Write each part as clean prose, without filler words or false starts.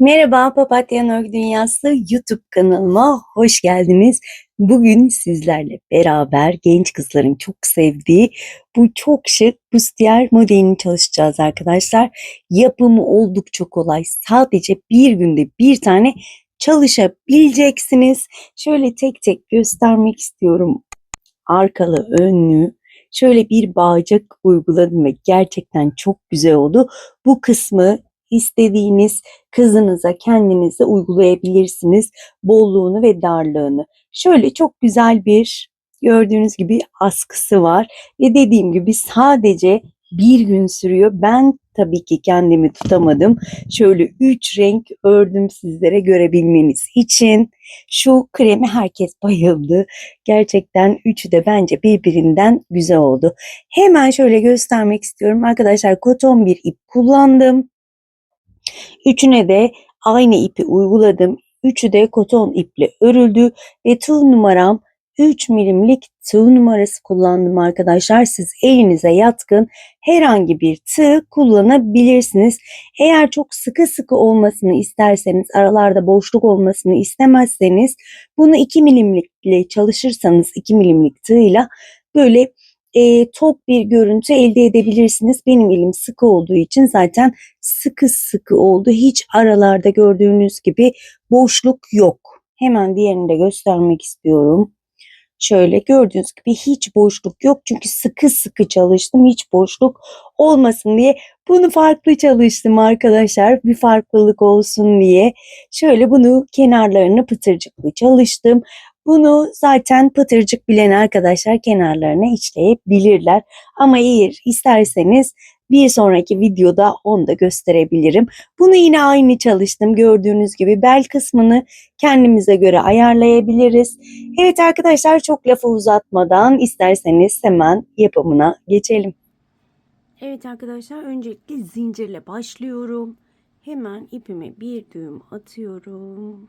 Merhaba, Papatya Örgü Dünyası YouTube kanalıma hoş geldiniz. Bugün sizlerle beraber genç kızların çok sevdiği bu çok şık bustier modelini çalışacağız arkadaşlar. Yapımı oldukça kolay. Sadece bir günde bir tane çalışabileceksiniz. Şöyle tek tek göstermek istiyorum. Arkalı, önlü. Şöyle bir bağcık uyguladım ve gerçekten çok güzel oldu. Bu kısmı istediğiniz kızınıza kendinize uygulayabilirsiniz. Bolluğunu ve darlığını. Şöyle çok güzel bir gördüğünüz gibi askısı var. Ve dediğim gibi sadece bir gün sürüyor. Ben tabii ki kendimi tutamadım. Şöyle 3 renk ördüm sizlere görebilmeniz için. Şu kremi herkes bayıldı. Gerçekten üçü de bence birbirinden güzel oldu. Hemen şöyle göstermek istiyorum. Arkadaşlar koton bir ip kullandım. Üçüne de aynı ipi uyguladım. Üçü de koton iple örüldü ve tığ numaram 3 milimlik tığ numarası kullandım arkadaşlar. Siz elinize yatkın herhangi bir tığ kullanabilirsiniz. Eğer çok sıkı sıkı olmasını isterseniz, aralarda boşluk olmasını istemezseniz bunu 2 milimlikle çalışırsanız 2 milimlik tığla böyle tok bir görüntü elde edebilirsiniz. Benim elim sıkı olduğu için zaten sıkı sıkı oldu. Hiç aralarda gördüğünüz gibi boşluk yok. Hemen diğerini de göstermek istiyorum. Şöyle gördüğünüz gibi hiç boşluk yok. Çünkü sıkı sıkı çalıştım. Hiç boşluk olmasın diye. Bunu farklı çalıştım arkadaşlar. Bir farklılık olsun diye. Şöyle bunu kenarlarını pıtırcıklı çalıştım. Bunu zaten pıtırcık bilen arkadaşlar kenarlarına işleyebilirler. Ama eğer isterseniz bir sonraki videoda onu da gösterebilirim. Bunu yine aynı çalıştım. Gördüğünüz gibi bel kısmını kendimize göre ayarlayabiliriz. Evet arkadaşlar çok lafı uzatmadan isterseniz hemen yapımına geçelim. Evet arkadaşlar öncelikle zincirle başlıyorum. Hemen ipime bir düğüm atıyorum.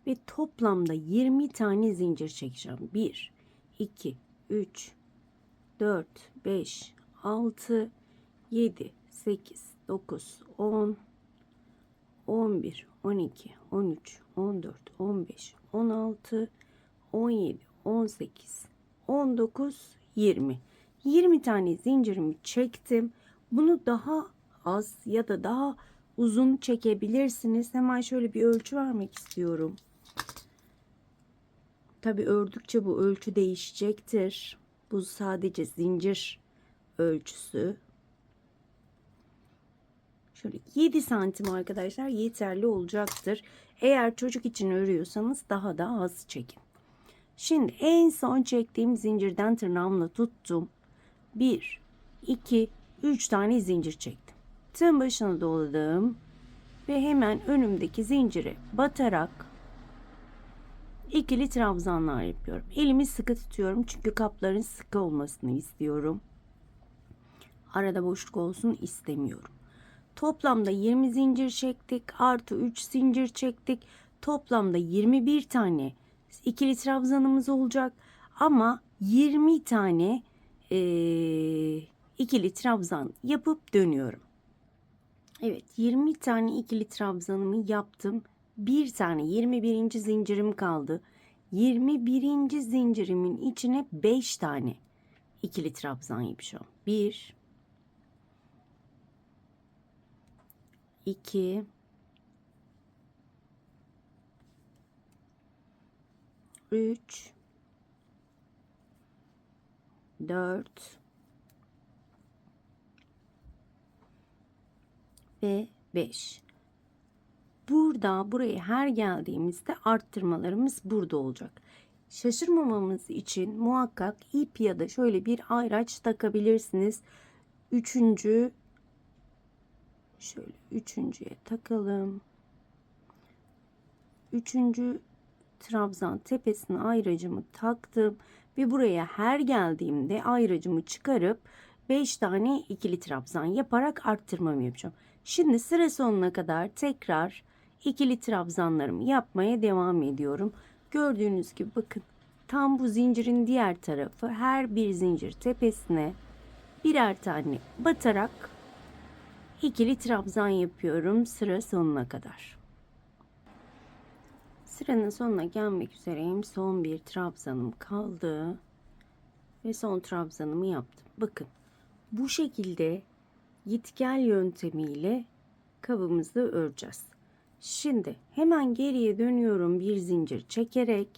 Ve toplamda 20 tane zincir çekeceğim. 1, 2, 3, 4, 5, 6, 7, 8, 9, 10, 11, 12, 13, 14, 15, 16, 17, 18, 19, 20. 20 tane zincirimi çektim. Bunu daha az ya da daha uzun çekebilirsiniz. Hemen şöyle bir ölçü vermek istiyorum. Tabi ördükçe bu ölçü değişecektir. Bu sadece zincir ölçüsü. Şöyle 7 santim arkadaşlar yeterli olacaktır. Eğer çocuk için örüyorsanız daha da az çekin. Şimdi en son çektiğim zincirden tırnağımla tuttum. 1, 2, 3 tane zincir çektim. Tığın başına doladım. Ve hemen önümdeki zincire batarak ikili trabzanlar yapıyorum. Elimi sıkı tutuyorum çünkü kapların sıkı olmasını istiyorum. Arada boşluk olsun istemiyorum. Toplamda 20 zincir çektik. Artı 3 zincir çektik. Toplamda 21 tane ikili trabzanımız olacak. Ama 20 tane ikili trabzan yapıp dönüyorum. Evet 20 tane ikili trabzanımı yaptım. Bir tane 21. zincirim kaldı. 21. zincirimin içine 5 tane ikili trabzan yapacağım. 1 2 3 4 ve 5. Buraya her geldiğimizde arttırmalarımız burada olacak. Şaşırmamamız için muhakkak ip ya da şöyle bir ayraç takabilirsiniz. Şöyle üçüncüye takalım. Üçüncü trabzan tepesine ayracımı taktım ve buraya her geldiğimde ayracımı çıkarıp 5 tane ikili trabzan yaparak arttırmamı yapacağım. Şimdi sıra sonuna kadar tekrar ikili trabzanlarımı yapmaya devam ediyorum. Gördüğünüz gibi bakın tam bu zincirin diğer tarafı her bir zincir tepesine birer tane batarak İkili trabzan yapıyorum sıra sonuna kadar. Sıranın sonuna gelmek üzereyim. Son bir trabzanım kaldı. Ve son trabzanımı yaptım. Bakın bu şekilde git gel yöntemiyle kabımızı öreceğiz. Şimdi hemen geriye dönüyorum, bir zincir çekerek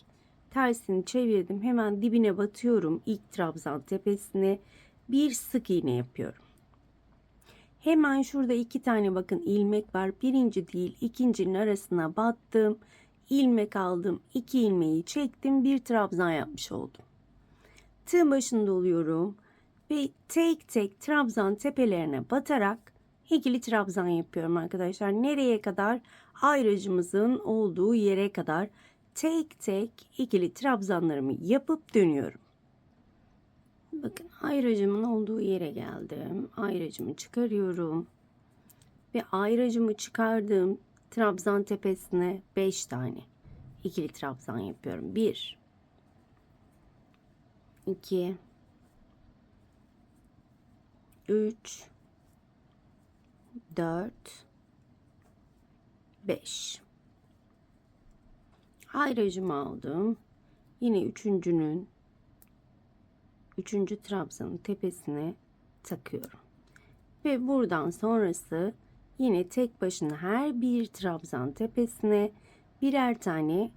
tersini çevirdim, hemen dibine batıyorum, ilk trabzan tepesine bir sık iğne yapıyorum. Hemen şurada iki tane bakın ilmek var, birinci değil ikincinin arasına battım, ilmek aldım, iki ilmeği çektim, bir trabzan yapmış oldum. Tığ başında oluyorum ve tek tek trabzan tepelerine batarak ikili trabzan yapıyorum arkadaşlar. Nereye kadar? Ayracımızın olduğu yere kadar tek tek ikili trabzanlarımı yapıp dönüyorum. Bakın ayracımın olduğu yere geldim. Ayracımı çıkarıyorum. Ve ayracımı çıkardığım trabzan tepesine 5 tane ikili trabzan yapıyorum. 1 2 3 4 5 ayracımı aldım. Yine üçüncü trabzanın tepesine takıyorum. Ve buradan sonrası yine tek başına her bir trabzan tepesine birer tane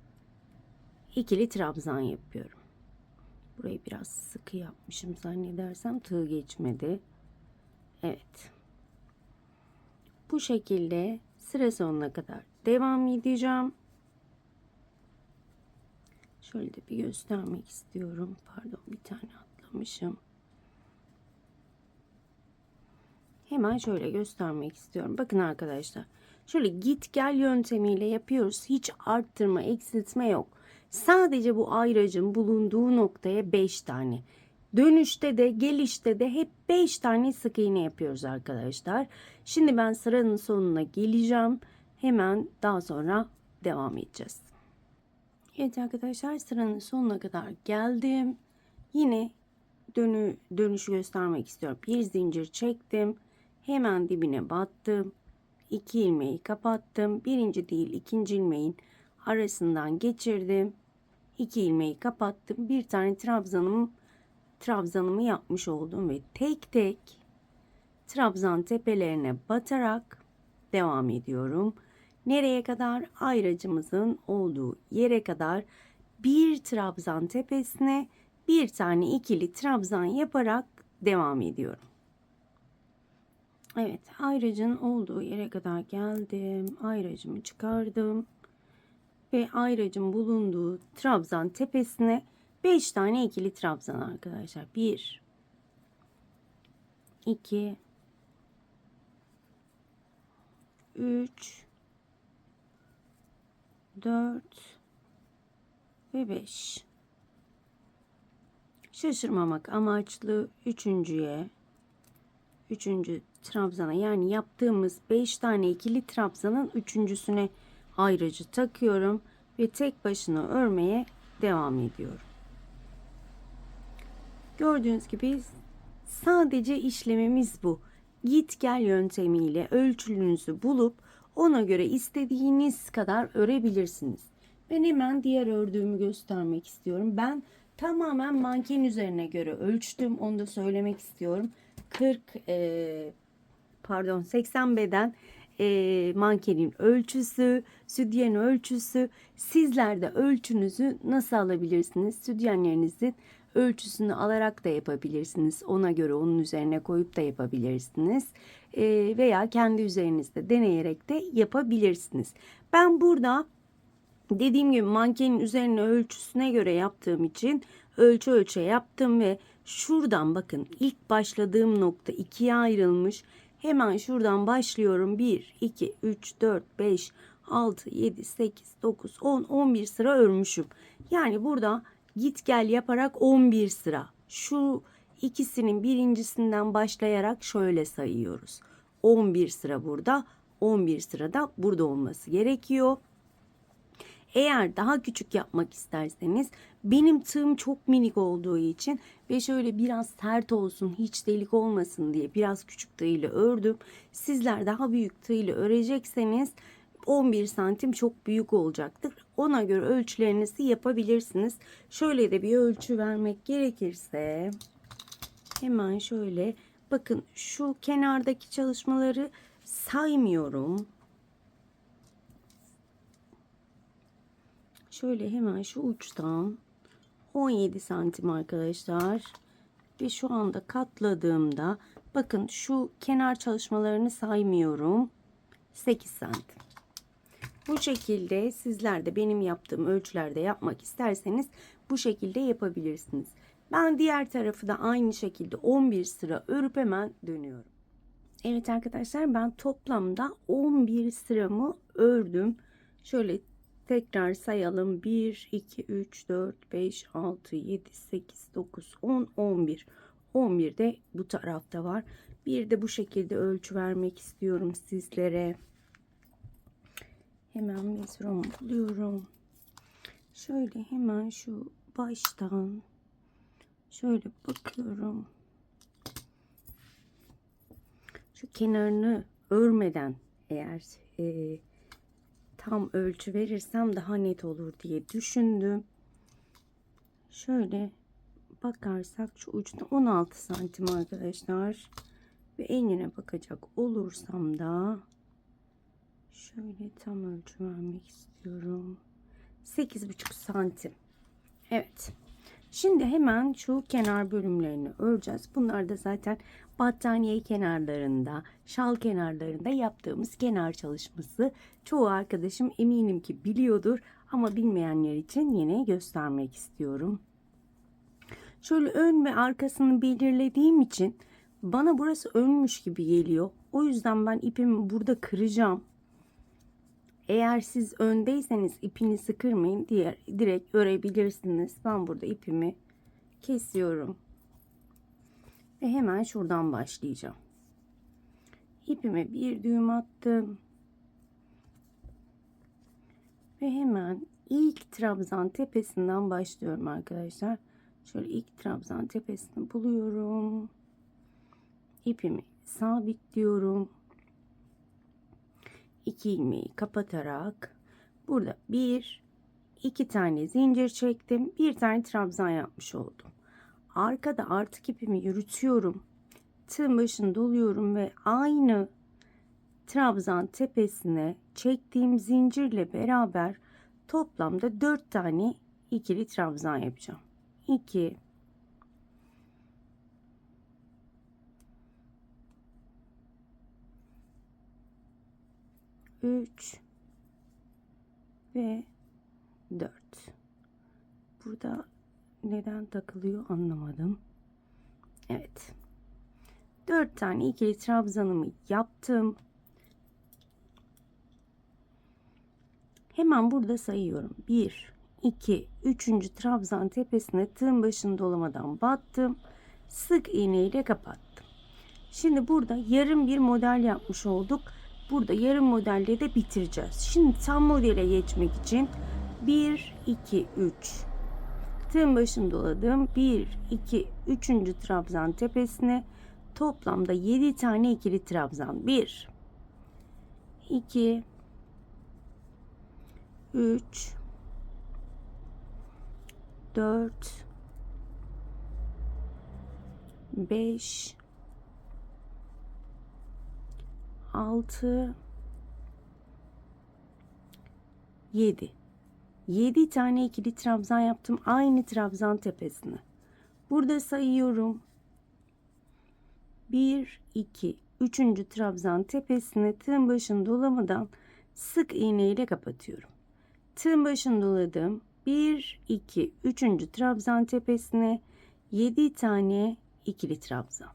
ikili trabzan yapıyorum. Burayı biraz sıkı yapmışım zannedersem, tığ geçmedi. Evet. Bu şekilde sıra sonuna kadar devam edeceğim. Şöyle de bir göstermek istiyorum. Pardon, bir tane atlamışım. Hemen şöyle göstermek istiyorum. Bakın arkadaşlar. Şöyle git gel yöntemiyle yapıyoruz. Hiç arttırma, eksiltme yok. Sadece bu ayracın bulunduğu noktaya 5 tane. Dönüşte de gelişte de hep 5 tane sık iğne yapıyoruz arkadaşlar. Şimdi ben sıranın sonuna geleceğim. Hemen daha sonra devam edeceğiz. Evet arkadaşlar, sıranın sonuna kadar geldim. Yine dönüşü göstermek istiyorum. Bir zincir çektim. Hemen dibine battım. 2 ilmeği kapattım. Birinci değil ikinci ilmeğin arasından geçirdim. 2 ilmeği kapattım. Bir tane trabzanımı yapmış oldum ve tek tek trabzan tepelerine batarak devam ediyorum. Nereye kadar? Ayracımızın olduğu yere kadar bir trabzan tepesine bir tane ikili trabzan yaparak devam ediyorum. Evet, ayracın olduğu yere kadar geldim. Ayracımı çıkardım. Ve ayracın bulunduğu trabzan tepesine 5 tane ikili trabzan arkadaşlar. 1 2 3 4 ve 5. Şaşırmamak amaçlı üçüncü trabzana, yani yaptığımız 5 tane ikili trabzanın üçüncüsüne ayracı takıyorum ve tek başına örmeye devam ediyorum. Gördüğünüz gibi sadece işlemimiz bu. Git gel yöntemiyle ölçünüzü bulup ona göre istediğiniz kadar örebilirsiniz. Ben hemen diğer ördüğümü göstermek istiyorum. Ben tamamen manken üzerine göre ölçtüm. Onu da söylemek istiyorum. 80 beden mankenin ölçüsü, sütyen ölçüsü. Sizler de ölçünüzü nasıl alabilirsiniz? Sütyenlerinizin ölçüsünü alarak da yapabilirsiniz. Ona göre onun üzerine koyup da yapabilirsiniz. Veya kendi üzerinizde deneyerek de yapabilirsiniz. Ben burada dediğim gibi mankenin üzerine ölçüsüne göre yaptığım için ölçe yaptım ve şuradan bakın, ilk başladığım nokta ikiye ayrılmış. Hemen şuradan başlıyorum. 1, 2, 3, 4, 5, 6, 7, 8, 9, 10, 11 sıra örmüşüm. Yani burada git gel yaparak 11 sıra. Şu ikisinin birincisinden başlayarak şöyle sayıyoruz. 11 sıra burada, 11 sıra da burada olması gerekiyor. Eğer daha küçük yapmak isterseniz, benim tığım çok minik olduğu için ve şöyle biraz sert olsun, hiç delik olmasın diye biraz küçük tığ ile ördüm. Sizler daha büyük tığ ile örecekseniz 11 santim çok büyük olacaktır. Ona göre ölçülerinizi yapabilirsiniz. Şöyle de bir ölçü vermek gerekirse hemen şöyle bakın, şu kenardaki çalışmaları saymıyorum. Şöyle hemen şu uçtan 17 santim arkadaşlar. Ve şu anda katladığımda bakın şu kenar çalışmalarını saymıyorum. 8 santim. Bu şekilde sizler de benim yaptığım ölçülerde yapmak isterseniz bu şekilde yapabilirsiniz. Ben diğer tarafı da aynı şekilde 11 sıra örüp hemen dönüyorum. Evet arkadaşlar, ben toplamda 11 sıramı ördüm. Şöyle tekrar sayalım. 1, 2, 3, 4, 5, 6, 7, 8, 9, 10, 11. 11 de bu tarafta var. Bir de bu şekilde ölçü vermek istiyorum sizlere. Hemen mezurumu buluyorum. Şöyle hemen şu baştan şöyle bakıyorum. Şu kenarını örmeden eğer tam ölçü verirsem daha net olur diye düşündüm. Şöyle bakarsak şu uçta 16 santim arkadaşlar. Ve enine bakacak olursam da şöyle tam ölçü vermek istiyorum. 8,5 santim. Evet. Şimdi hemen şu kenar bölümlerini öreceğiz. Bunlar da zaten battaniye kenarlarında, şal kenarlarında yaptığımız kenar çalışması. Çoğu arkadaşım eminim ki biliyordur ama bilmeyenler için yine göstermek istiyorum. Şöyle ön ve arkasını belirlediğim için bana burası önmüş gibi geliyor. O yüzden ben ipimi burada kıracağım. Eğer siz öndeyseniz ipinizi kırmayın, direkt örebilirsiniz. Ben burada ipimi kesiyorum ve hemen şuradan başlayacağım. İpime bir düğüm attım ve hemen ilk trabzan tepesinden başlıyorum arkadaşlar. Şöyle ilk trabzan tepesini buluyorum. İpimi sabitliyorum. 2 ilmeği kapatarak burada 2 tane zincir çektim. Bir tane trabzan yapmış oldum. Arkada artık ipimi yürütüyorum. Tığın başını doluyorum ve aynı trabzan tepesine çektiğim zincirle beraber toplamda 4 tane ikili trabzan yapacağım. 2 3 ve 4. Burada neden takılıyor anlamadım. Evet. 4 tane ikili trabzanımı yaptım. Hemen burada sayıyorum. 1, 2, 3. trabzan tepesine tığın başını dolamadan battım. Sık iğne ile kapattım. Şimdi burada yarım bir model yapmış olduk. Burada yarım modelle de bitireceğiz. Şimdi tam modele geçmek için 1, 2, 3. Tığın başını doladım. 1, 2, 3. trabzan tepesine toplamda 7 tane ikili trabzan. 1, 2, 3, 4, 5, 6, 7. 7 tane ikili trabzan yaptım aynı trabzan tepesine. Burada sayıyorum. 1, 2, 3. trabzan tepesine tığın başını dolamadan sık iğne ile kapatıyorum. Tığın başını doladım. 1, 2, 3. trabzan tepesine 7 tane ikili trabzan.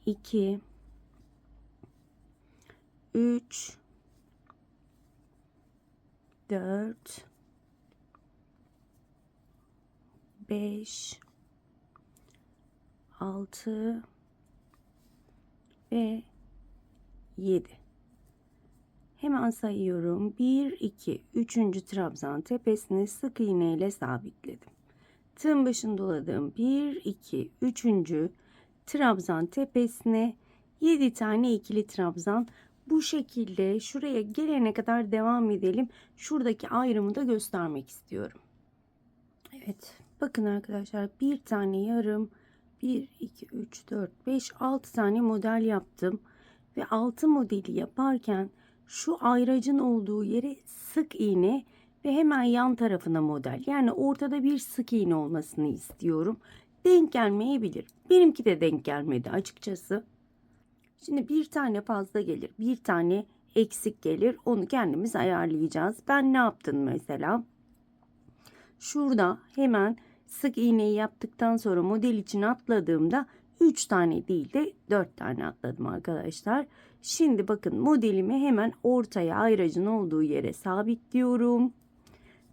2, 3, 4, 5, 6 ve 7. Hemen sayıyorum. 1, 2, 3. trabzan tepesine sık iğne ile sabitledim. Tığın başını doladım. 1, 2, 3. trabzan tepesine 7 tane ikili trabzan. Bu şekilde şuraya gelene kadar devam edelim. Şuradaki ayrımı da göstermek istiyorum. Evet, bakın arkadaşlar, bir tane yarım, 1 2 3 4 5 6 tane model yaptım ve 6 modeli yaparken şu ayracın olduğu yere sık iğne ve hemen yan tarafına model, yani ortada bir sık iğne olmasını istiyorum. Denk gelmeyebilir, benimki de denk gelmedi açıkçası. Şimdi bir tane fazla gelir, bir tane eksik gelir, onu kendimiz ayarlayacağız. Ben ne yaptım mesela? Şurada hemen sık iğneyi yaptıktan sonra model için atladığımda 3 tane değil de 4 tane atladım arkadaşlar. Şimdi bakın, modelimi hemen ortaya, ayracın olduğu yere sabitliyorum.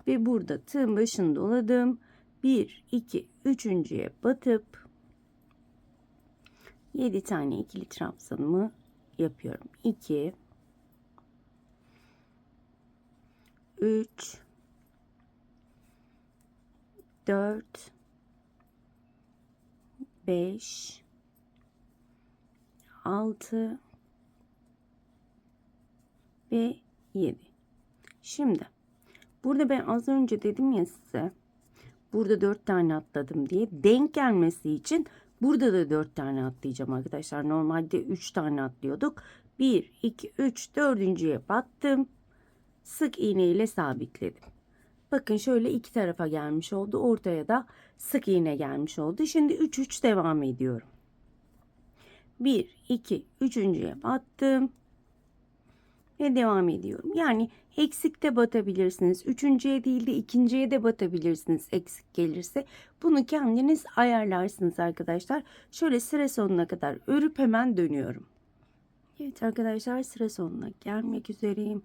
Ve burada tığın başını doladım. 1, 2, 3.'ye batıp 7 tane ikili trabzanımı yapıyorum. 2, 3, 4, 5, 6 ve 7. Şimdi burada ben az önce dedim ya size, burada 4 tane atladım diye. Denk gelmesi için burada da 4 tane atlayacağım arkadaşlar. Normalde 3 tane atlıyorduk. 1, 2, 3, 4.'ye battım. Sık iğne ile sabitledim. Bakın şöyle iki tarafa gelmiş oldu. Ortaya da sık iğne gelmiş oldu. Şimdi 3 3 devam ediyorum. 1, 2, 3.'ye battım. Ve devam ediyorum. Yani eksikte batabilirsiniz. Üçüncüye değil de ikinciye de batabilirsiniz eksik gelirse. Bunu kendiniz ayarlarsınız arkadaşlar. Şöyle sıra sonuna kadar örüp hemen dönüyorum. Evet arkadaşlar, sıra sonuna gelmek üzereyim.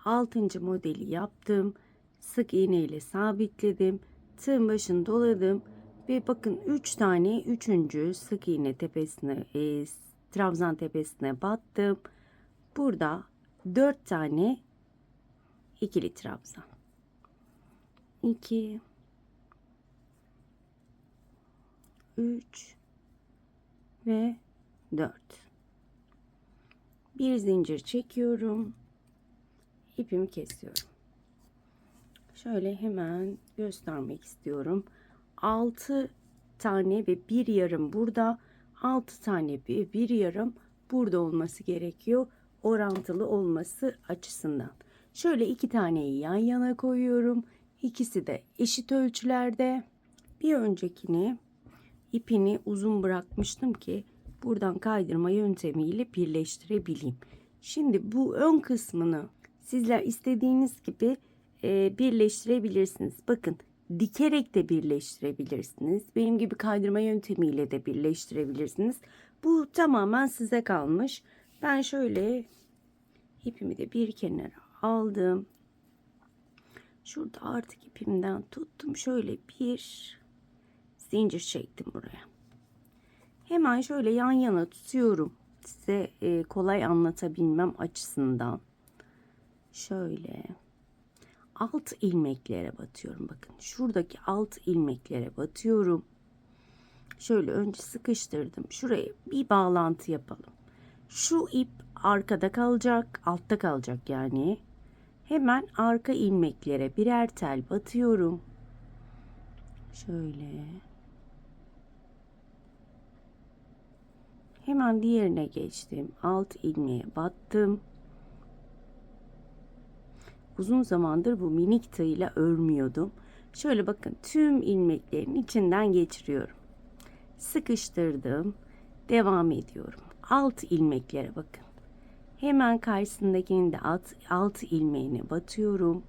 6. modeli yaptım. Sık iğne ile sabitledim. Tığın başını doladım. Ve bakın 3 tane 3. sık iğne tepesine, trabzan tepesine battım. Burada 4 tane ikili trabzan. 2, 3 ve 4. Bir zincir çekiyorum. İpimi kesiyorum. Şöyle hemen göstermek istiyorum. 6 tane ve bir yarım burada. 6 tane ve bir yarım burada olması gerekiyor. Orantılı olması açısından. Şöyle 2 taneyi yan yana koyuyorum. İkisi de eşit ölçülerde. Bir öncekini ipini uzun bırakmıştım ki buradan kaydırma yöntemiyle birleştirebileyim. Şimdi bu ön kısmını sizler istediğiniz gibi birleştirebilirsiniz. Bakın, dikerek de birleştirebilirsiniz. Benim gibi kaydırma yöntemiyle de birleştirebilirsiniz. Bu tamamen size kalmış. Ben şöyle ipimi de bir kenara aldım. Şurada artık ipimden tuttum. Şöyle bir zincir çektim buraya. Hemen şöyle yan yana tutuyorum. Size kolay anlatabilmem açısından. Şöyle alt ilmeklere batıyorum. Bakın şuradaki alt ilmeklere batıyorum. Şöyle önce sıkıştırdım. Şuraya bir bağlantı yapalım. Şu ip arkada kalacak, altta kalacak yani. Hemen arka ilmeklere birer tel batıyorum. Şöyle. Hemen diğerine geçtim. Alt ilmeğe battım. Uzun zamandır bu minik tığla örmüyordum. Şöyle bakın, tüm ilmeklerin içinden geçiriyorum. Sıkıştırdım. Devam ediyorum. Alt ilmeklere bakın. Hemen karşısındakinin de alt ilmeğine batıyorum.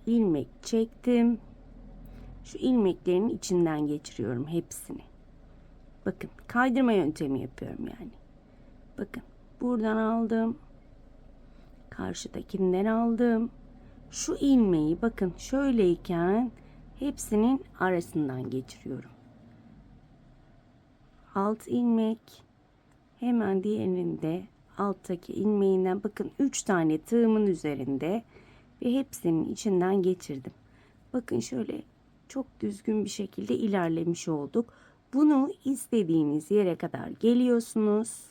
İlmek çektim. Şu ilmeklerin içinden geçiriyorum hepsini. Bakın, kaydırma yöntemi yapıyorum yani. Bakın, buradan aldım. Karşıdakinden aldım. Şu ilmeği bakın şöyleyken hepsinin arasından geçiriyorum. Alt ilmek, hemen diğerinin de alttaki ilmeğinden bakın 3 tane tığımın üzerinde ve hepsinin içinden geçirdim. Bakın şöyle çok düzgün bir şekilde ilerlemiş olduk. Bunu istediğiniz yere kadar geliyorsunuz.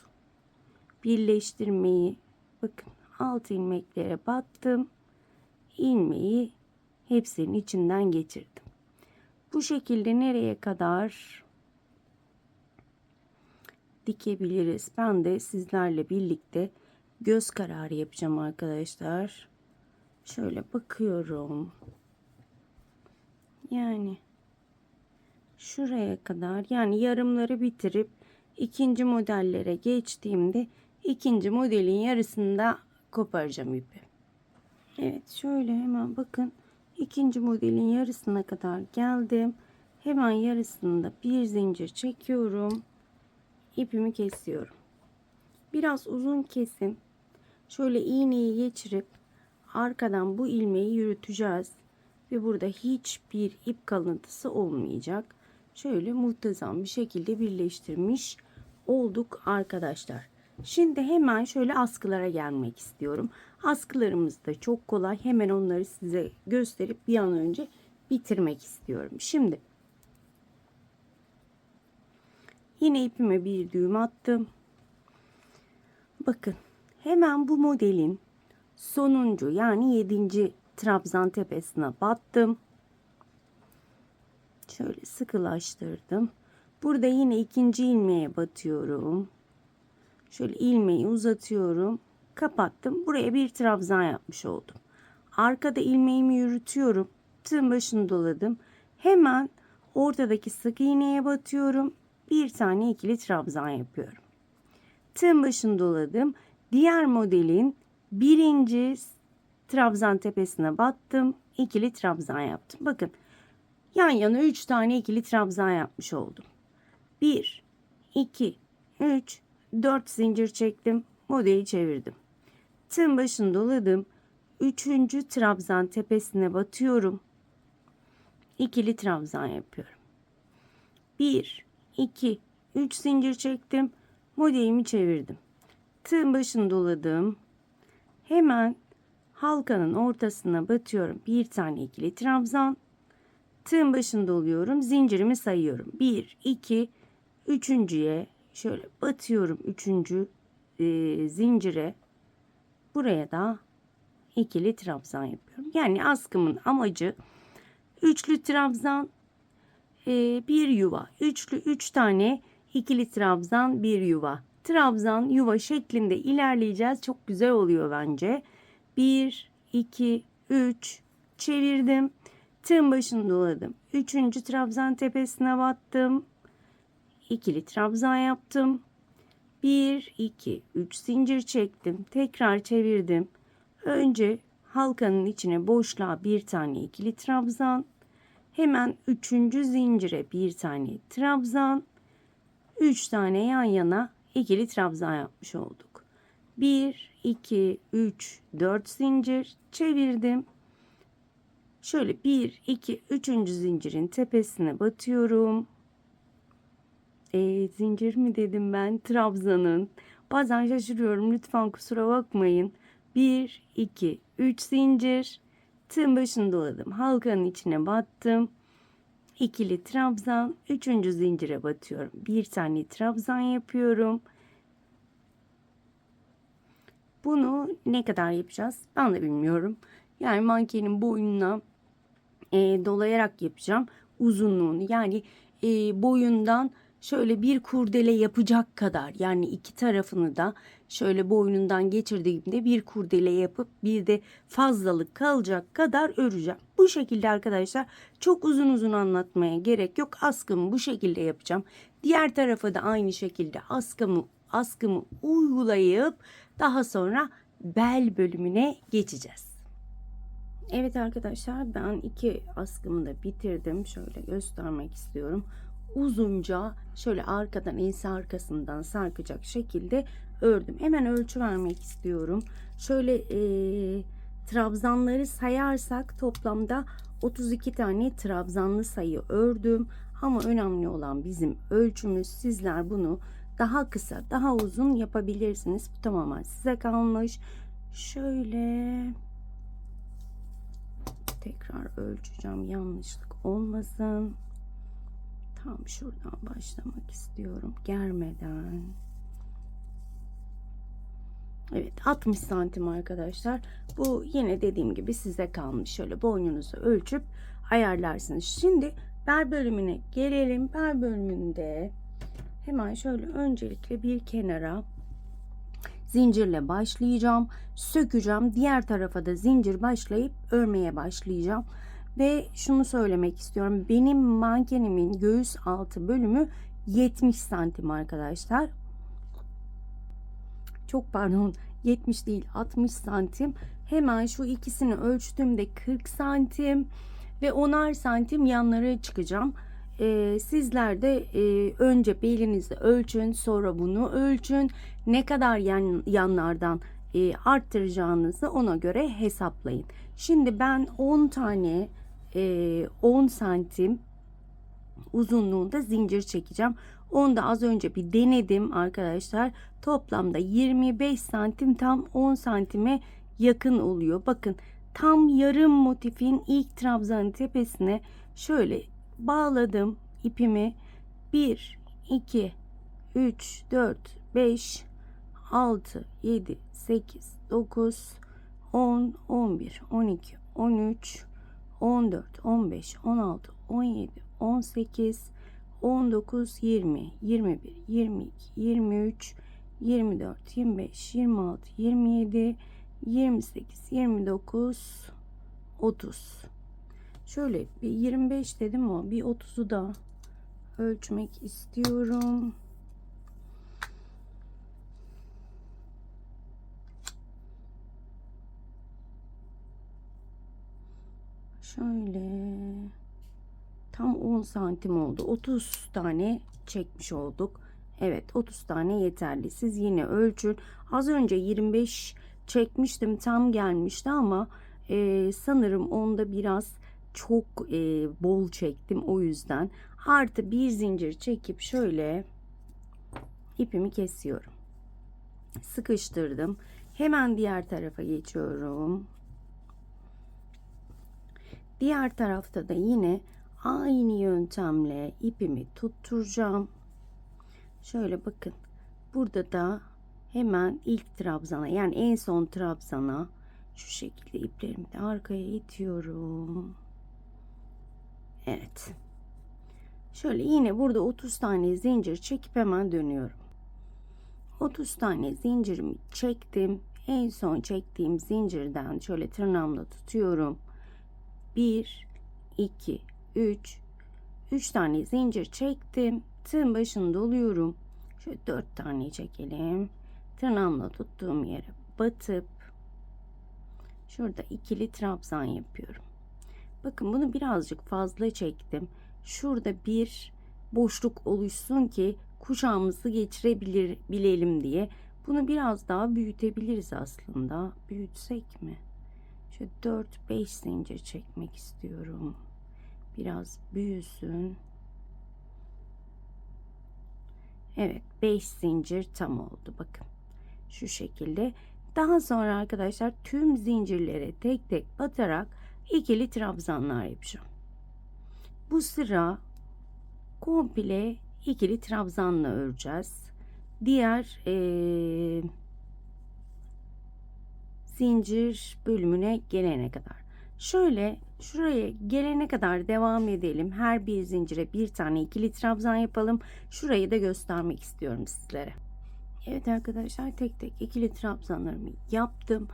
Birleştirmeyi bakın alt ilmeklere battım. İlmeği hepsinin içinden geçirdim. Bu şekilde nereye kadar dikebiliriz? Ben de sizlerle birlikte göz kararı yapacağım arkadaşlar. Şöyle bakıyorum. Yani şuraya kadar, yani yarımları bitirip ikinci modellere geçtiğimde ikinci modelin yarısında koparacağım ipi. Evet, şöyle hemen bakın ikinci modelin yarısına kadar geldim. Hemen yarısında bir zincir çekiyorum. İpimi kesiyorum. Biraz uzun kesin. Şöyle iğneyi geçirip arkadan bu ilmeği yürüteceğiz. Ve burada hiçbir ip kalıntısı olmayacak. Şöyle muntazam bir şekilde birleştirmiş olduk arkadaşlar. Şimdi hemen şöyle askılara gelmek istiyorum. Askılarımız da çok kolay. Hemen onları size gösterip bir an önce bitirmek istiyorum. Şimdi yine ipime bir düğüm attım. Bakın hemen bu modelin sonuncu yani 7. trabzan tepesine battım. Şöyle sıkılaştırdım. Burada yine ikinci ilmeğe batıyorum. Şöyle ilmeği uzatıyorum. Kapattım. Buraya bir trabzan yapmış oldum. Arkada ilmeğimi yürütüyorum. Tığın başını doladım. Hemen ortadaki sık iğneye batıyorum. Bir tane ikili trabzan yapıyorum. Tığın başını doladım. Diğer modelin birinci trabzan tepesine battım. İkili trabzan yaptım. Bakın yan yana 3 tane ikili trabzan yapmış oldum. 1, 2, 3, 4 zincir çektim. Modeli çevirdim. Tığın başını doladım. 3. trabzan tepesine batıyorum. İkili trabzan yapıyorum. 1, 2, 3 zincir çektim. Modelimi çevirdim. Tığın başını doladım. Hemen halkanın ortasına batıyorum. Bir tane ikili trabzan. Tığın başını doluyorum. Zincirimi sayıyorum. 1, 2, 3.'ye şöyle batıyorum. 3. Zincire. Buraya da ikili trabzan yapıyorum. Yani askımın amacı üçlü trabzan, bir yuva. Üçlü 3 tane ikili trabzan, bir yuva. Trabzan yuva şeklinde ilerleyeceğiz. Çok güzel oluyor bence. 1, 2, 3 çevirdim. Tığın başını doladım. 3. trabzan tepesine battım. İkili trabzan yaptım. 1, 2, 3 zincir çektim. Tekrar çevirdim. Önce halkanın içine boşluğa bir tane ikili trabzan. Hemen 3. zincire bir tane trabzan. 3 tane yan yana ikili trabzan yapmış olduk. 1, 2, 3, 4 zincir çevirdim. Şöyle 1, 2, 3. zincirin tepesine batıyorum. Zincir mi dedim ben? Trabzanın. Bazen şaşırıyorum. Lütfen kusura bakmayın. 1, 2, 3 zincir. Tığın başını doladım. Halkanın içine battım. İkili trabzan. 3. zincire batıyorum. Bir tane trabzan yapıyorum. Bunu ne kadar yapacağız? Ben de bilmiyorum. Yani mankenin boyununa dolayarak yapacağım. Uzunluğunu yani boyundan şöyle bir kurdele yapacak kadar, yani iki tarafını da şöyle boynundan geçirdiğimde bir kurdele yapıp bir de fazlalık kalacak kadar öreceğim. Bu şekilde arkadaşlar, çok uzun uzun anlatmaya gerek yok. Askımı bu şekilde yapacağım. Diğer tarafa da aynı şekilde askımı uygulayıp daha sonra bel bölümüne geçeceğiz. Evet arkadaşlar, ben iki askımı da bitirdim. Şöyle göstermek istiyorum. Uzunca şöyle arkadan, ense arkasından sarkacak şekilde ördüm. Hemen ölçü vermek istiyorum. Şöyle trabzanları sayarsak toplamda 32 tane trabzanlı sayı ördüm. Ama önemli olan bizim ölçümüz. Sizler bunu daha kısa, daha uzun yapabilirsiniz. Bu tamamen size kalmış. Şöyle tekrar ölçeceğim, yanlışlık olmasın. Tam şuradan başlamak istiyorum, germeden. Evet, 60 santim arkadaşlar. Bu yine dediğim gibi size kalmış. Şöyle boynunuzu ölçüp ayarlarsınız. Şimdi bel bölümüne gelelim. Bel bölümünde hemen şöyle öncelikle bir kenara zincirle başlayacağım. Sökeceğim. Diğer tarafa da zincir başlayıp örmeye başlayacağım. Ve şunu söylemek istiyorum. Benim mankenimin göğüs altı bölümü 70 santim arkadaşlar. Çok pardon, 70 değil 60 santim. Hemen şu ikisini ölçtüğümde 40 santim ve 10'ar santim yanlara çıkacağım. Sizler de önce belinizi ölçün, sonra bunu ölçün. Ne kadar yanlardan arttıracağınızı ona göre hesaplayın. Şimdi ben 10 tane 10 santim uzunluğunda zincir çekeceğim. Onu da az önce bir denedim arkadaşlar. Toplamda 25 santim, tam 10 santime yakın oluyor. Bakın, tam yarım motifin ilk trabzanın tepesine şöyle bağladım ipimi. 1 2 3 4 5 6 7 8 9 10 11 12 13 14 15 16 17 18 19 20 21 22 23 24 25 26 27 28 29 30. Şöyle bir 25 dedim ama bir 30'u da ölçmek istiyorum. Şöyle tam 10 santim oldu. 30 tane çekmiş olduk. Evet, 30 tane yeterli. Siz yine ölçün. Az önce 25 çekmiştim, tam gelmişti ama sanırım onda biraz çok bol çektim, o yüzden. Artı bir zincir çekip şöyle ipimi kesiyorum. Sıkıştırdım. Hemen diğer tarafa geçiyorum. Diğer tarafta da yine aynı yöntemle ipimi tutturacağım. Şöyle bakın. Burada da hemen ilk trabzana, yani en son trabzana şu şekilde iplerimi de arkaya itiyorum. Evet. Şöyle yine burada 30 tane zincir çekip hemen dönüyorum. 30 tane zincirimi çektim. En son çektiğim zincirden şöyle tırnağımla tutuyorum. 1 2 3 tane zincir çektim. Tığın başını doluyorum. Şöyle 4 tane çekelim. Tırnağımla tuttuğum yere batıp şurada ikili trabzan yapıyorum. Bakın, bunu birazcık fazla çektim. Şurada bir boşluk oluşsun ki kuşağımızı geçirebilelim diye. Bunu biraz daha büyütebiliriz aslında. Büyütsek mi? Şöyle 4-5 zincir çekmek istiyorum. Biraz büyüsün. Evet, 5 zincir tam oldu. Bakın şu şekilde. Daha sonra arkadaşlar tüm zincirlere tek tek batarak ikili trabzanlar yapacağım. Bu sıra komple ikili trabzanla öreceğiz. Diğer zincir bölümüne gelene kadar. Şöyle şuraya gelene kadar devam edelim. Her bir zincire bir tane ikili trabzan yapalım. Şurayı da göstermek istiyorum sizlere. Evet arkadaşlar, tek tek ikili trabzanlarımı yaptım.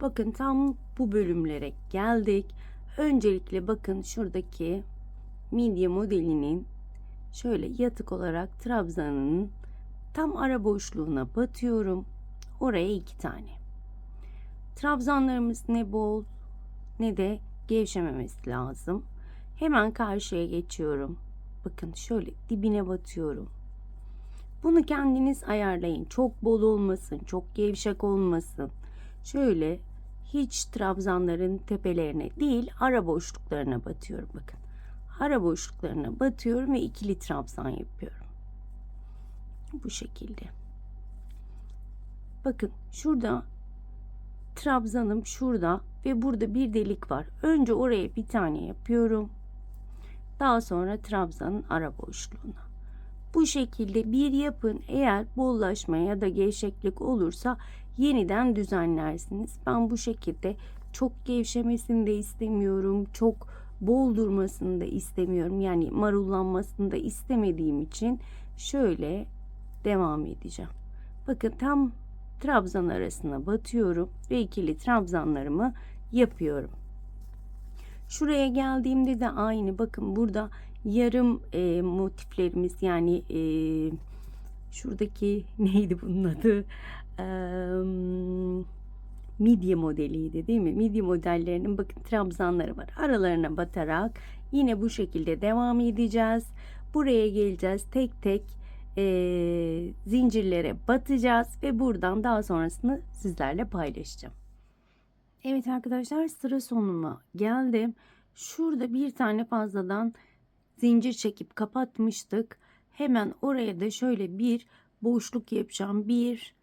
Bakın, tam bu bölümlere geldik. Öncelikle bakın, şuradaki midye modelinin şöyle yatık olarak trabzanının tam ara boşluğuna batıyorum. Oraya 2 tane. Trabzanlarımız ne bol ne de gevşememesi lazım. Hemen karşıya geçiyorum. Bakın, şöyle dibine batıyorum. Bunu kendiniz ayarlayın. Çok bol olmasın, çok gevşek olmasın. Şöyle hiç trabzanların tepelerine değil, ara boşluklarına batıyorum. Bakın, ara boşluklarına batıyorum ve ikili trabzan yapıyorum. Bu şekilde. Bakın şurada trabzanım şurada ve burada bir delik var. Önce oraya bir tane yapıyorum. Daha sonra trabzanın ara boşluğuna. Bu şekilde bir yapın. Eğer bollaşma ya da gevşeklik olursa yeniden düzenlersiniz. Ben bu şekilde çok gevşemesini de istemiyorum. Çok bol durmasını da istemiyorum. Yani marullanmasını da istemediğim için şöyle devam edeceğim. Bakın tam trabzan arasına batıyorum ve ikili trabzanlarımı yapıyorum. Şuraya geldiğimde de aynı. Bakın burada yarım motiflerimiz yani şuradaki neydi bunun adı? Midye modeliydi değil mi? Midye modellerinin bakın trabzanları var. Aralarına batarak yine bu şekilde devam edeceğiz. Buraya geleceğiz. Tek tek zincirlere batacağız ve buradan daha sonrasını sizlerle paylaşacağım. Evet arkadaşlar, sıra sonuna geldim. Şurada bir tane fazladan zincir çekip kapatmıştık. Hemen oraya da şöyle bir boşluk yapacağım. 1,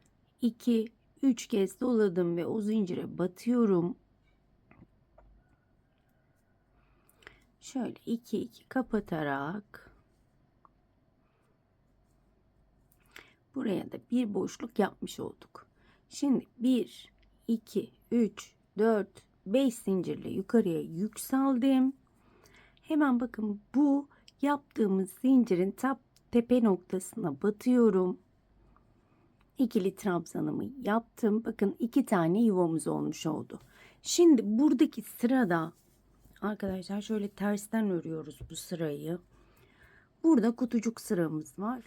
2, 3 kez doladım ve o zincire batıyorum. Şöyle 2 2 kapatarak buraya da bir boşluk yapmış olduk. Şimdi 1, 2, 3, 4, 5 zincirle yukarıya yükseldim. Hemen bakın bu yaptığımız zincirin tepe noktasına batıyorum. İkili trabzanımı yaptım. Bakın 2 tane yuvamız olmuş oldu. Şimdi buradaki sırada arkadaşlar şöyle tersten örüyoruz bu sırayı. Burada kutucuk sıramız var.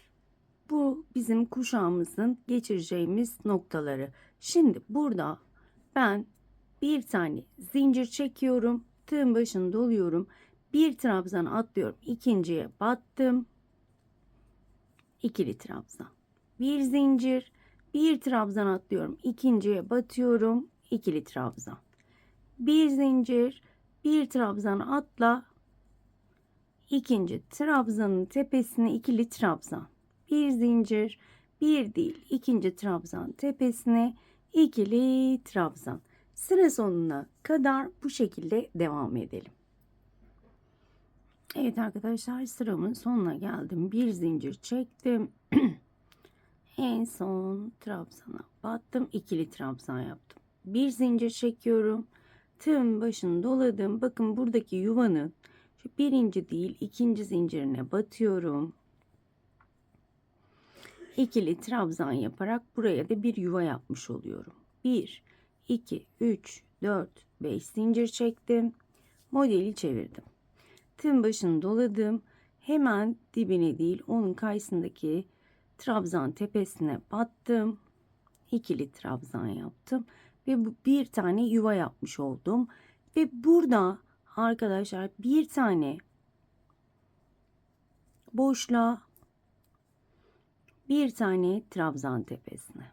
Bu bizim kuşağımızın geçireceğimiz noktaları. Şimdi burada ben bir tane zincir çekiyorum. Tığın başını doluyorum. Bir trabzan atlıyorum. İkinciye battım. İkili trabzan. Bir zincir. Bir trabzan atlıyorum. İkinciye batıyorum. İkili trabzan. Bir zincir. Bir trabzan atla. İkinci trabzanın tepesine ikili trabzan. Bir zincir. Bir değil. İkinci trabzan tepesine ikili trabzan. Sıra sonuna kadar bu şekilde devam edelim. Evet arkadaşlar, sıramın sonuna geldim. Bir zincir çektim. En son trabzana battım. İkili trabzan yaptım. Bir zincir çekiyorum. Tığın başını doladım. Bakın buradaki yuvanın şu birinci değil ikinci zincirine batıyorum. İkili trabzan yaparak buraya da bir yuva yapmış oluyorum. 1, 2, 3, 4, 5 zincir çektim. Modeli çevirdim. Tığın başını doladım. Hemen dibine değil onun karşısındaki trabzan tepesine battım. İkili trabzan yaptım ve bu bir tane yuva yapmış oldum. Ve burada arkadaşlar bir tane boşluğa bir tane trabzan tepesine.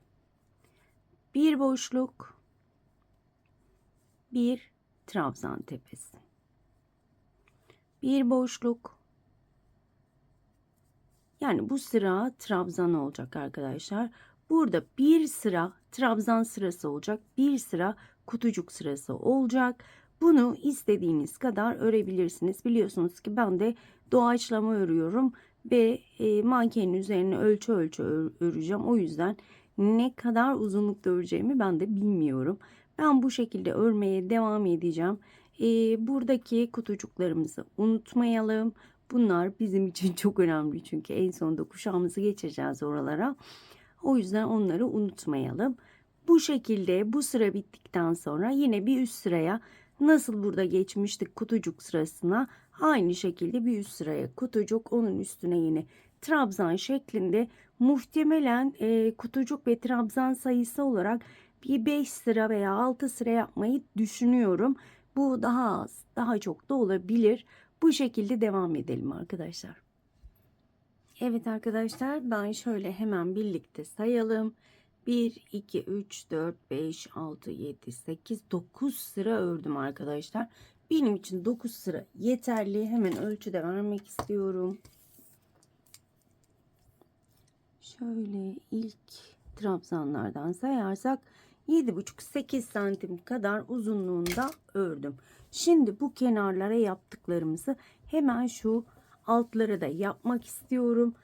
Bir boşluk, bir trabzan tepesi. Bir boşluk. Yani bu sıra trabzan olacak arkadaşlar. Burada bir sıra trabzan sırası olacak. Bir sıra kutucuk sırası olacak. Bunu istediğiniz kadar örebilirsiniz. Biliyorsunuz ki ben de doğaçlama örüyorum ve mankenin üzerine ölçü ölçü öreceğim. O yüzden ne kadar uzunlukta öreceğimi ben de bilmiyorum. Ben bu şekilde örmeye devam edeceğim. Buradaki kutucuklarımızı unutmayalım. Bunlar bizim için çok önemli çünkü en sonunda kuşağımızı geçireceğiz oralara. O yüzden onları unutmayalım. Bu şekilde bu sıra bittikten sonra yine bir üst sıraya nasıl burada geçmiştik kutucuk sırasına aynı şekilde bir üst sıraya kutucuk onun üstüne yine trabzan şeklinde muhtemelen kutucuk ve trabzan sayısı olarak bir 5 sıra veya 6 sıra yapmayı düşünüyorum. Bu daha az daha çok da olabilir. Bu şekilde devam edelim arkadaşlar. Evet arkadaşlar, ben şöyle hemen birlikte sayalım. 1, 2, 3, 4, 5, 6, 7, 8, 9 sıra ördüm arkadaşlar. Benim için 9 sıra yeterli. Hemen ölçüde vermek istiyorum. Şöyle ilk trabzanlardan sayarsak 7,5-8 santim kadar uzunluğunda ördüm. Şimdi bu kenarlara yaptıklarımızı hemen şu altlara da yapmak istiyorum.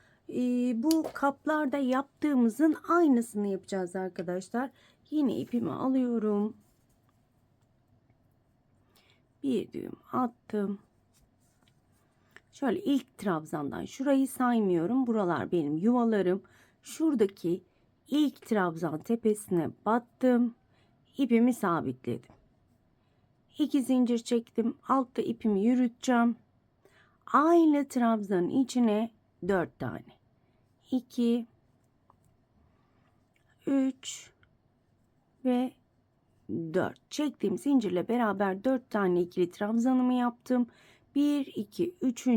Bu kaplarda yaptığımızın aynısını yapacağız arkadaşlar. Yine ipimi alıyorum. Bir düğüm attım. Şöyle ilk trabzandan şurayı saymıyorum. Buralar benim yuvalarım. Şuradaki ilk trabzan tepesine battım. İpimi sabitledim. 2 zincir çektim. Altta ipimi yürüteceğim. Aynı trabzanın içine 4 tane. 2 3 ve 4. Çektiğim zincirle beraber 4 tane ikili trabzanımı yaptım. 1 2 3.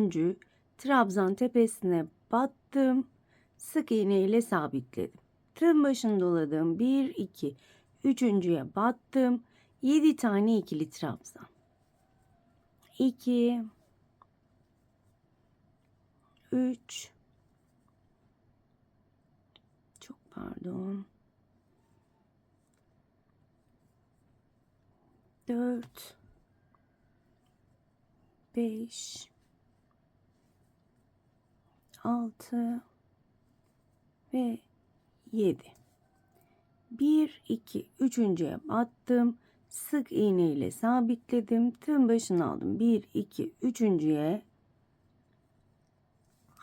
trabzan tepesine battım. Sık iğne ile sabitledim. Tığın başını doladım. 1 2 üçüncüye battım. 7 tane ikili trabzan. 2 3 çok pardon. 4 5 6 ve 7. 1 2 üçüncüye battım. Sık iğne ile sabitledim. Tığın başını aldım. 1 2 üçüncüye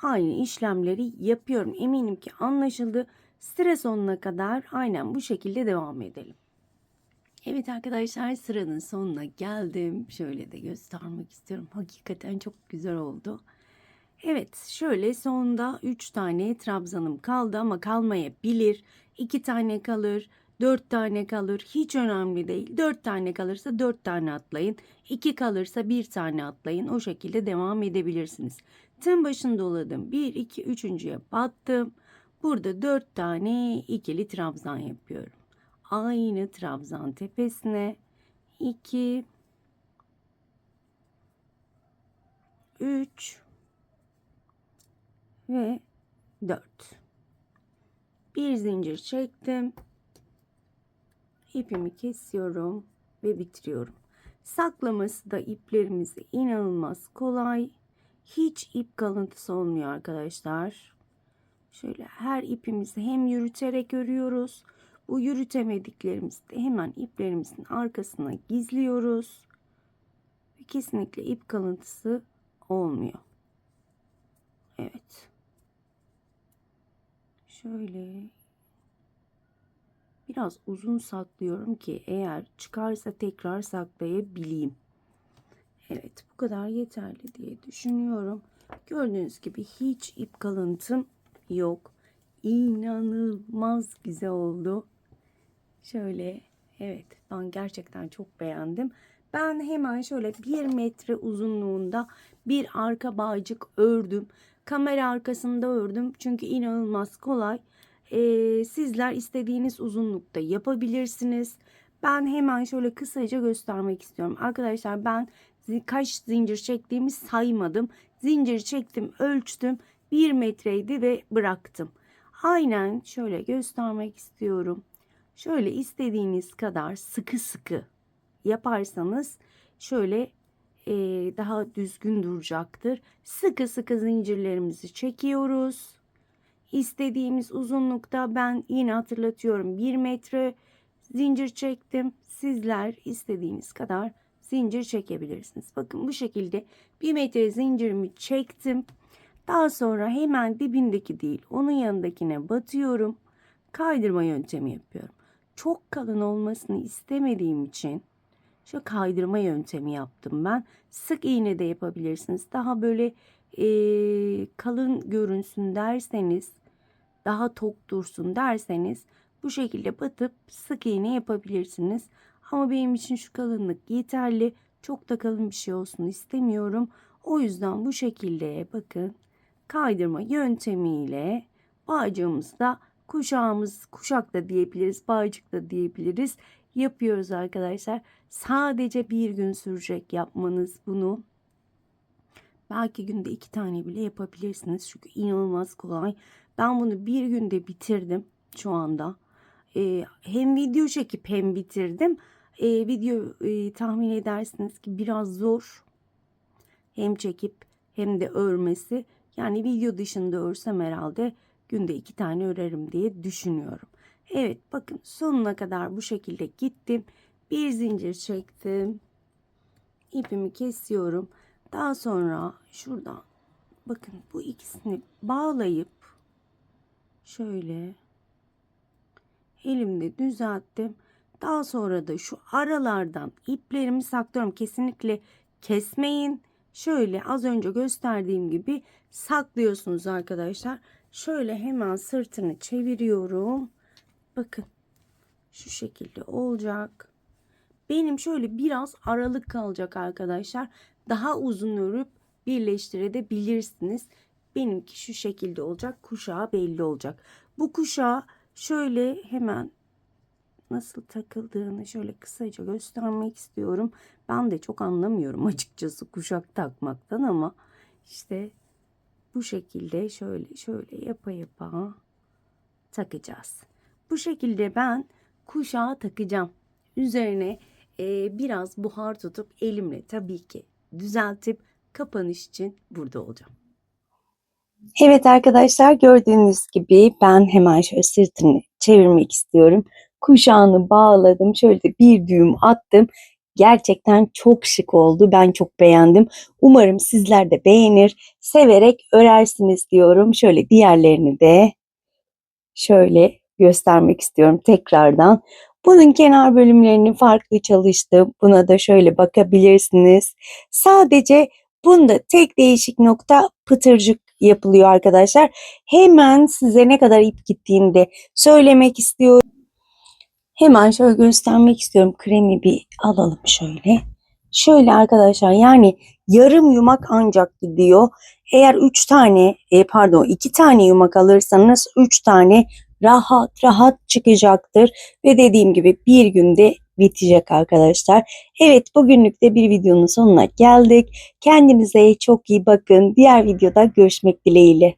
aynı işlemleri yapıyorum. Eminim ki anlaşıldı. Sıra sonuna kadar aynen bu şekilde devam edelim. Evet arkadaşlar, sıranın sonuna geldim. Şöyle de göstermek istiyorum. Hakikaten çok güzel oldu. Evet, şöyle sonunda 3 tane trabzanım kaldı ama kalmayabilir. 2 tane kalır, 4 tane kalır. Hiç önemli değil. 4 tane kalırsa 4 tane atlayın. 2 kalırsa 1 tane atlayın. O şekilde devam edebilirsiniz. Tığın başını doladım. 1 2 üçüncüye battım. Burada 4 tane ikili trabzan yapıyorum. Aynı trabzan tepesine 2 3 ve 4. Bir zincir çektim. İpimi kesiyorum ve bitiriyorum. Saklaması da iplerimizi inanılmaz kolay. Hiç ip kalıntısı olmuyor arkadaşlar. Şöyle her ipimizi hem yürüterek örüyoruz. Bu yürütemediklerimizi de hemen iplerimizin arkasına gizliyoruz. Ve kesinlikle ip kalıntısı olmuyor. Evet. Şöyle biraz uzun saklıyorum ki eğer çıkarsa tekrar saklayabileyim. Evet, bu kadar yeterli diye düşünüyorum. Gördüğünüz gibi hiç ip kalıntım yok. İnanılmaz güzel oldu. Şöyle, evet, ben gerçekten çok beğendim. Ben hemen şöyle 1 metre uzunluğunda bir arka bağcık ördüm. Kamera arkasında ördüm çünkü inanılmaz kolay. Sizler istediğiniz uzunlukta yapabilirsiniz. Ben hemen şöyle kısaca göstermek istiyorum. Arkadaşlar ben kaç zincir çektiğimi saymadım. Zincir çektim, ölçtüm. 1 metreydi ve bıraktım. Aynen şöyle göstermek istiyorum. Şöyle istediğiniz kadar sıkı sıkı yaparsanız şöyle daha düzgün duracaktır. Sıkı sıkı zincirlerimizi çekiyoruz. İstediğimiz uzunlukta ben yine hatırlatıyorum 1 metre zincir çektim. Sizler istediğiniz kadar zincir çekebilirsiniz. Bakın bu şekilde 1 metre zincirimi çektim. Daha sonra hemen dibindeki değil onun yanındakine batıyorum. Kaydırma yöntemi yapıyorum. Çok kalın olmasını istemediğim için şu kaydırma yöntemi yaptım ben. Sık iğne de yapabilirsiniz. Daha böyle kalın görünsün derseniz, daha tok dursun derseniz bu şekilde batıp sık iğne yapabilirsiniz. Ama benim için şu kalınlık yeterli. Çok da kalın bir şey olsun istemiyorum. O yüzden bu şekilde bakın kaydırma yöntemiyle bağcığımızda kuşağımız, kuşak da diyebiliriz, bağcık da diyebiliriz, yapıyoruz arkadaşlar. Sadece bir gün sürecek yapmanız bunu. Belki günde 2 tane bile yapabilirsiniz. Çünkü inanılmaz kolay. Ben bunu bir günde bitirdim şu anda. Hem video çekip hem bitirdim. Video tahmin edersiniz ki biraz zor. Hem çekip hem de örmesi. Yani video dışında örsem herhalde günde 2 tane örerim diye düşünüyorum. Evet, bakın sonuna kadar bu şekilde gittim. Bir zincir çektim. İpimi kesiyorum. Daha sonra şuradan bakın bu ikisini bağlayıp şöyle elimde düzelttim. Daha sonra da şu aralardan iplerimi saklıyorum. Kesinlikle kesmeyin. Şöyle az önce gösterdiğim gibi saklıyorsunuz arkadaşlar. Şöyle hemen sırtını çeviriyorum. Bakın şu şekilde olacak. Benim şöyle biraz aralık kalacak arkadaşlar. Daha uzun örüp birleştirebilirsiniz. Benimki şu şekilde olacak. Kuşağı belli olacak. Bu kuşağı şöyle hemen nasıl takıldığını şöyle kısaca göstermek istiyorum. Ben de çok anlamıyorum açıkçası kuşak takmaktan ama işte bu şekilde şöyle yapa takacağız. Bu şekilde ben kuşağı takacağım. Üzerine biraz buhar tutup elimle tabii ki düzeltip kapanış için burada olacağım. Evet arkadaşlar, gördüğünüz gibi ben hemen şöyle sırtını çevirmek istiyorum. Kuşağını bağladım. Şöyle bir düğüm attım. Gerçekten çok şık oldu. Ben çok beğendim. Umarım sizler de beğenir, severek örersiniz diyorum. Şöyle diğerlerini de şöyle göstermek istiyorum tekrardan. Bunun kenar bölümlerini farklı çalıştım. Buna da şöyle bakabilirsiniz. Sadece bunda tek değişik nokta pıtırcık yapılıyor arkadaşlar. Hemen size ne kadar ip gittiğini de söylemek istiyorum. Hemen şöyle göstermek istiyorum. Kremi bir alalım şöyle. Şöyle arkadaşlar, yani yarım yumak ancak gidiyor. Eğer 3 tane pardon 2 tane yumak alırsanız 3 tane rahat rahat çıkacaktır. Ve dediğim gibi bir günde bitecek arkadaşlar. Evet, bugünlük de bir videonun sonuna geldik. Kendinize çok iyi bakın. Diğer videoda görüşmek dileğiyle.